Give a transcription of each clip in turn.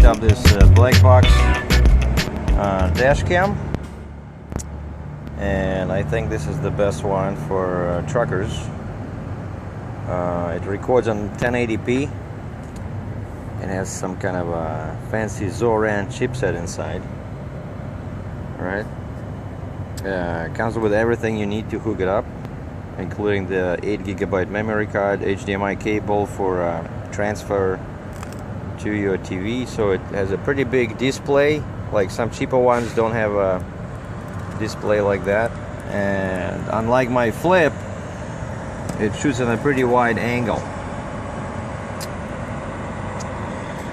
picked up this Blackbox Dashcam, and I think this is the best one for truckers. It records on 1080p. It has some kind of a fancy Zoran chipset inside. Alright. Comes with everything you need to hook it up, including the 8GB memory card, HDMI cable for transfer to your TV. So it has a pretty big display. Like some cheaper ones don't have a display like that. And unlike my Flip, it shoots at a pretty wide angle.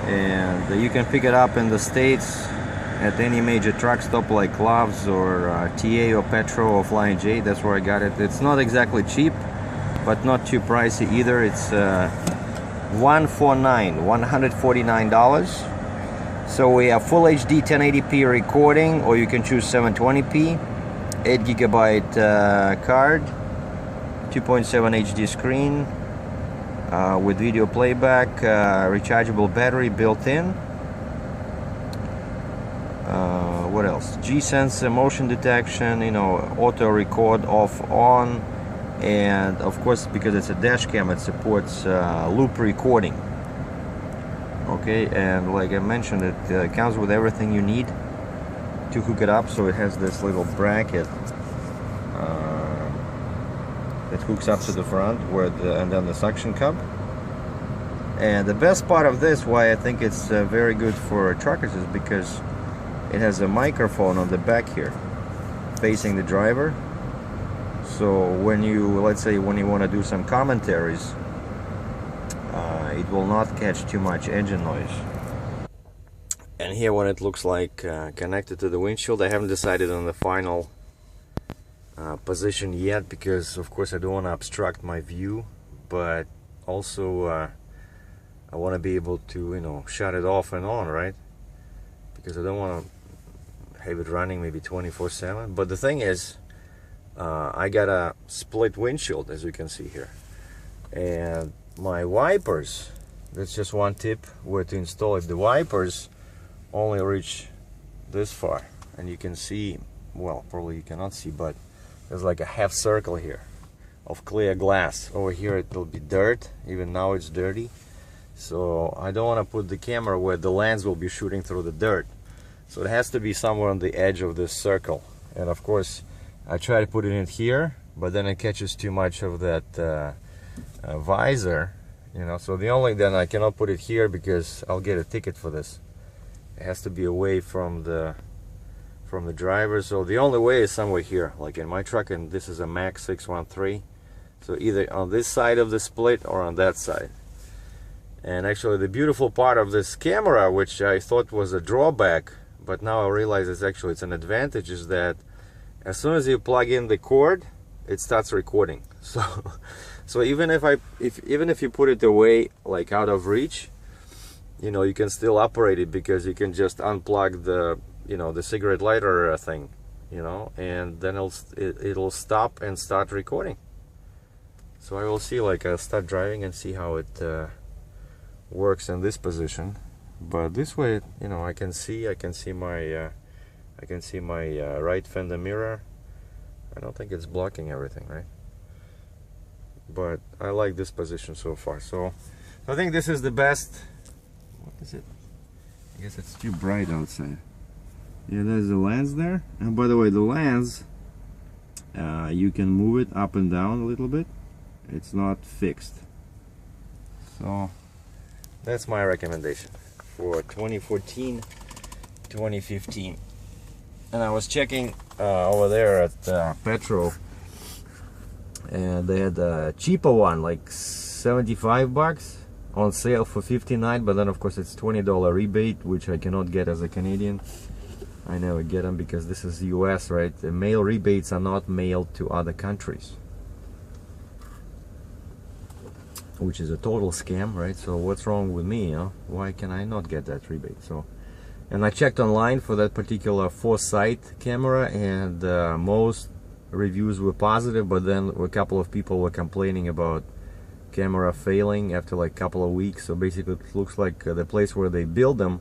And you can pick it up in the States at any major truck stop like Love's or TA or Petro or Flying J. That's where I got it. It's not exactly cheap, but not too pricey either. It's $149. So we have full HD 1080p recording, or you can choose 720p, 8GB card, 2.7 HD screen with video playback, rechargeable battery built in. What else? G-Sense motion detection, auto record off on, and of course, because it's a dash cam, it supports loop recording. Okay, and like I mentioned, it comes with everything you need to hook it up. So it has this little bracket that hooks up to the front, and then the suction cup. And the best part of this, why I think it's very good for truckers, is because it has a microphone on the back here, facing the driver. So when you, let's say, when you want to do some commentaries, it will not catch too much engine noise. And here what it looks like connected to the windshield. I haven't decided on the final position yet, because of course I don't want to obstruct my view, but also I want to be able to shut it off and on, right? Because I don't want to have it running maybe 24/7. But the thing is, I got a split windshield, as you can see here, and my wipers, that's just one tip where to install it. The wipers only reach this far, and you can see, well, probably you cannot see, but there's like a half circle here of clear glass. Over here it will be dirt. Even now it's dirty. So I don't want to put the camera where the lens will be shooting through the dirt. So it has to be somewhere on the edge of this circle. And of course I try to put it in here, but then it catches too much of that visor, so then I cannot put it here because I'll get a ticket for this. It has to be away from the driver. So the only way is somewhere here, like in my truck, and this is a Max 613. So either on this side of the split or on that side. And actually the beautiful part of this camera, which I thought was a drawback, but now I realize it's an advantage, is that as soon as you plug in the cord, it starts recording. So even if you put it away, like out of reach, you can still operate it, because you can just unplug the the cigarette lighter thing, and then it'll stop and start recording. So I will see, like, I'll start driving and see how it works in this position. But this way, I can see my right fender mirror. I don't think it's blocking everything, right? But I like this position so far. So I think this is the best. What is it? I guess it's too bright outside. Yeah, there's the lens there. And by the way, the lens, you can move it up and down a little bit. It's not fixed. So that's my recommendation for 2014-2015. And I was checking over there at Petro, and they had a cheaper one, like $75 on sale for $59, but then of course it's $20 rebate, which I cannot get as a Canadian. I never get them because this is US, right? The mail rebates are not mailed to other countries, which is a total scam, right? So what's wrong with me? Why can I not get that rebate? So, and I checked online for that particular Foresight camera, and most reviews were positive, but then a couple of people were complaining about camera failing after like a couple of weeks. So basically it looks like the place where they build them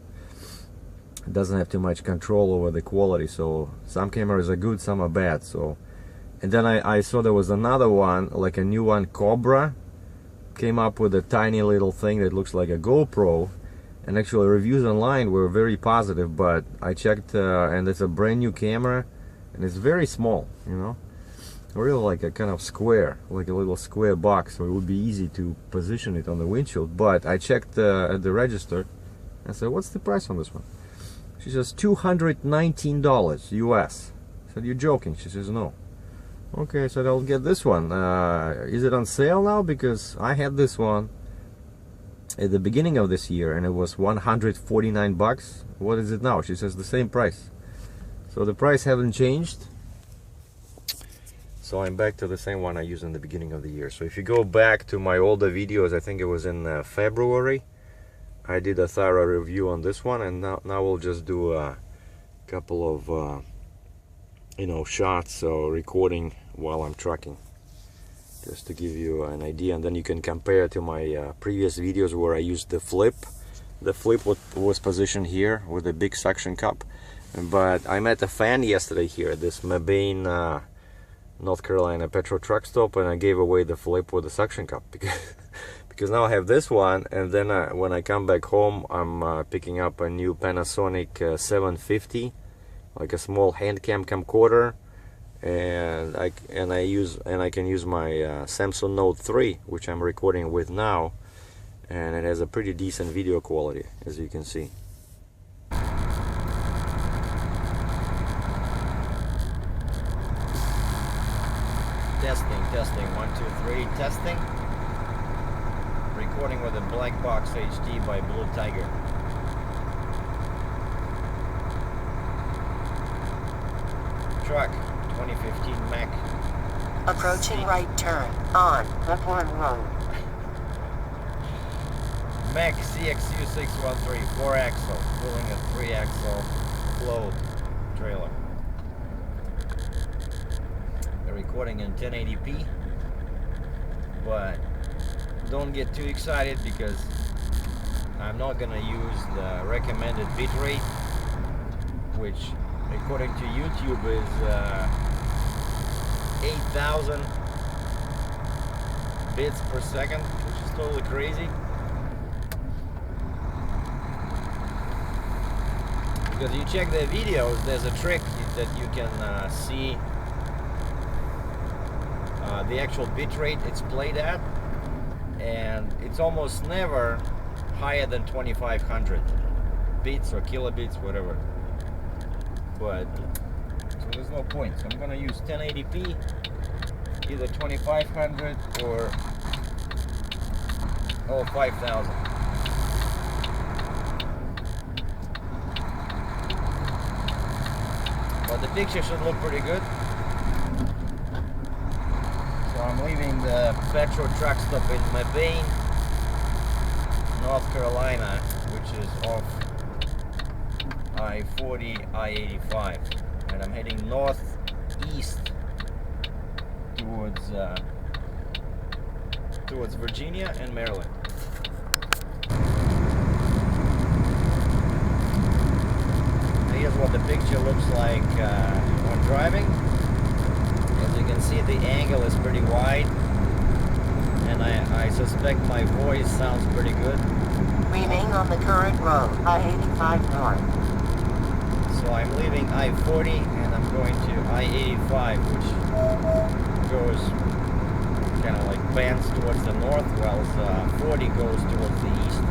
doesn't have too much control over the quality. So some cameras are good, some are bad. So, and then I saw there was another one, like a new one, Cobra, came up with a tiny little thing that looks like a GoPro, and actually reviews online were very positive. But I checked, and it's a brand new camera, and it's very small, you know, really like a kind of square, like a little square box, so it would be easy to position it on the windshield. But I checked at the register. I said, "What's the price on this one?" She says $219 US. I said, "You're joking?" She says, "No." Okay, I said, "I'll get this one. Is it on sale now? Because I had this one at the beginning of this year and it was 149 bucks. What is it now?" She says, "The same price." So the price haven't changed. So I'm back to the same one I used in the beginning of the year. So if you go back to my older videos, I think it was in February, I did a thorough review on this one, and now we'll just do a couple of you know, shots or recording while I'm trucking, just to give you an idea, and then you can compare to my previous videos where I used the flip. The flip was positioned here with a big suction cup, but I met a fan yesterday here at this Mebane, North Carolina petrol truck stop, and I gave away the flip with the suction cup because now I have this one, and then when I come back home, I'm picking up a new Panasonic 750, like a small hand cam camcorder, and I can use my Samsung Note 3, which I'm recording with now, and it has a pretty decent video quality, as you can see. Testing, 1, 2, 3, testing. Recording with a Blackbox HD by Blue Tiger. Truck, 2015 Mac. Approaching right turn on Buckhorn Road. Mac CXU613, 4-axle, pulling a 3-axle float trailer. Recording in 1080p, but don't get too excited because I'm not gonna use the recommended bitrate, which according to YouTube is 8,000 bits per second, which is totally crazy. Because you check the videos, there's a trick that you can see the actual bitrate it's played at, and it's almost never higher than 2500 bits or kilobits, whatever. But so there's no point. So I'm gonna use 1080p, either 2500 or 5000. But the picture should look pretty good. So I'm leaving the petrol truck stop in Mebane, North Carolina, which is off I-40, I-85, and I'm heading northeast towards Virginia and Maryland. Here's what the picture looks like when driving. As you can see, the angle is pretty wide, and I suspect my voice sounds pretty good. Remain on the current road, I-85 north. So I'm leaving I-40 and I'm going to I-85, which goes kind of like bends towards the north, while 40 goes towards the east.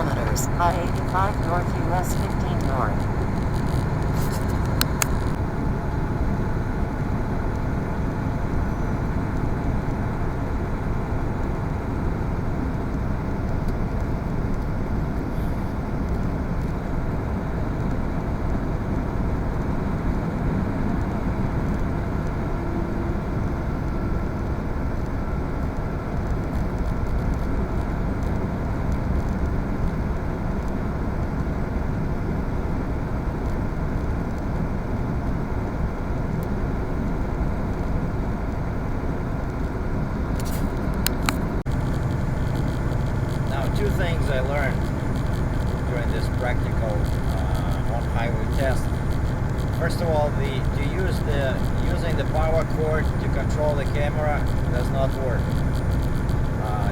kilometers, I-85 north, US 15 north. Two things I learned during this practical on-highway test. First of all, using the power cord to control the camera does not work.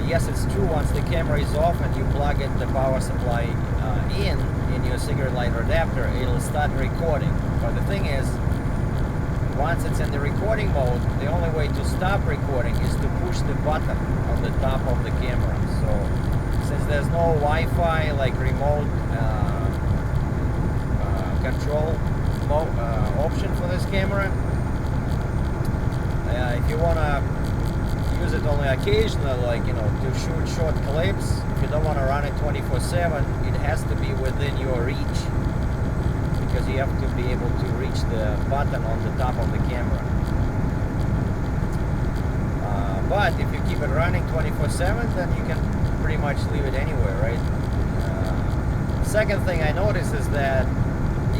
Yes, it's true, once the camera is off and you plug the power supply in your cigarette lighter adapter, it'll start recording. But the thing is, once it's in the recording mode, the only way to stop recording is to push the button on the top of the camera. So since there's no Wi-Fi like remote control option for this camera, if you want to use it only occasionally, like, you know, to shoot short clips, if you don't want to run it 24/7, it has to be within your reach, because you have to be able to reach the button on the top of the camera. But if you keep it running 24/7, then you can pretty much leave it anywhere, right? Second thing I noticed is that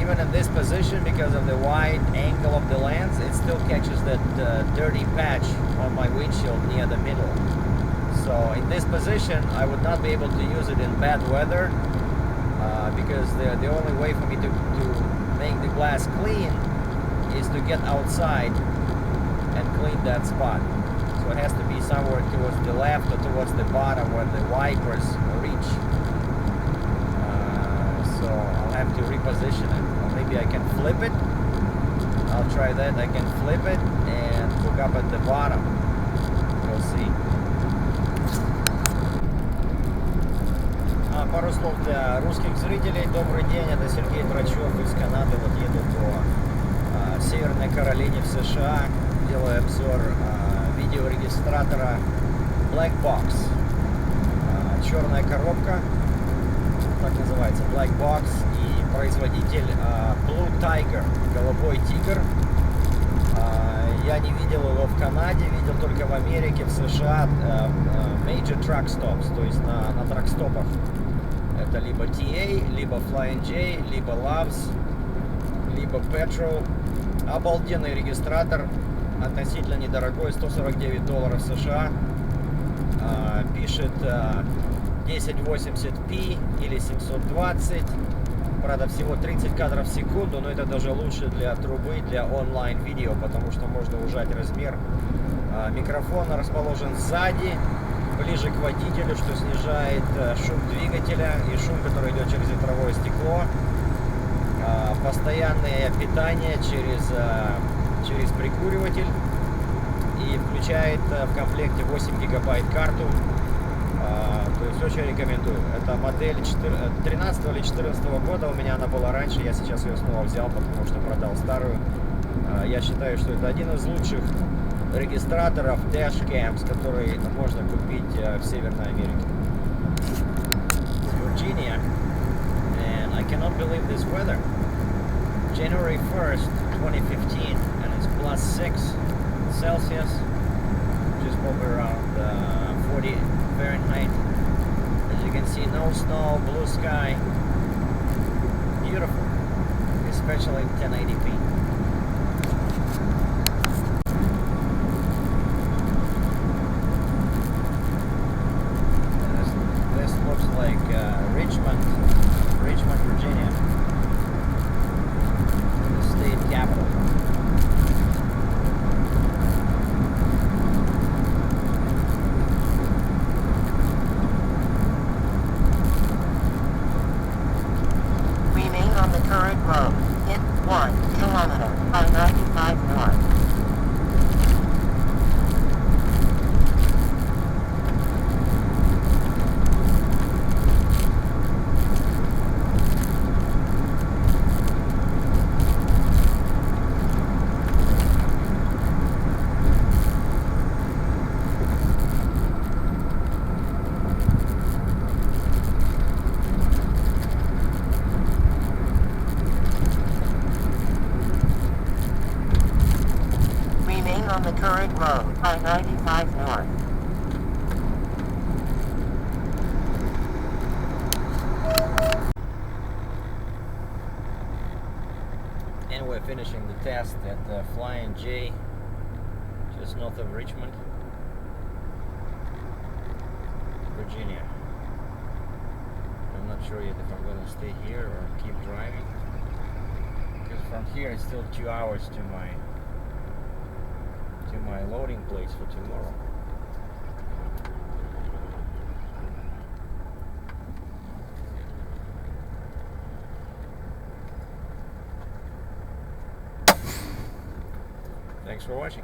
even in this position, because of the wide angle of the lens, it still catches that dirty patch on my windshield near the middle. So in this position, I would not be able to use it in bad weather, because the only way for me to make the glass clean is to get outside and clean that spot. So it has to be somewhere towards the left or towards the bottom where the wipers reach. So I'll have to reposition it. Or maybe I can flip it. I'll try that. I can flip it and hook up at the bottom. We'll see. Пару слов для русских зрителей. Добрый день, это Сергей Драчев из Канады. Вот еду по Северной Каролине в США. Делаю обзор видеорегистратора Blackbox. Черная коробка, так называется, Blackbox, и производитель Blue Tiger, голубой тигр. Я не видел его в Канаде, видел только в Америке, в США, Major Truck Stops, то есть на тракстопах. Это либо TA, либо Flying J, либо Loves, либо Petrol. Обалденный регистратор, относительно недорогой, $149 США. Пишет 1080p или 720. Правда, всего 30 кадров в секунду, но это даже лучше для трубы, для онлайн-видео, потому что можно ужать размер. Микрофон расположен сзади, ближе к водителю, что снижает шум двигателя и шум, который идет через ветровое стекло. Постоянное питание через прикуриватель, и включает в комплекте 8 гигабайт карту. То есть очень рекомендую. Это модель 13 или 14 года, у меня она была раньше, я сейчас ее снова взял, потому что продал старую. Я считаю, что это один из лучших регистраторов Dashcams, которые можно купить в Северной Америке. Virginia, and I cannot believe this weather. January 1st, 2015, and it's +6 Celsius, just over around 40 Fahrenheit. As you can see, no snow, blue sky, beautiful, especially in 1080p. This looks like Richmond, Virginia, the state capital. Current road, in 1 kilometer, I-95 north. Current road, I-95 north. And we're finishing the test at the Flying J, just north of Richmond, Virginia. I'm not sure yet if I'm going to stay here or keep driving, because from here it's still 2 hours to my loading place for tomorrow. Thanks for watching.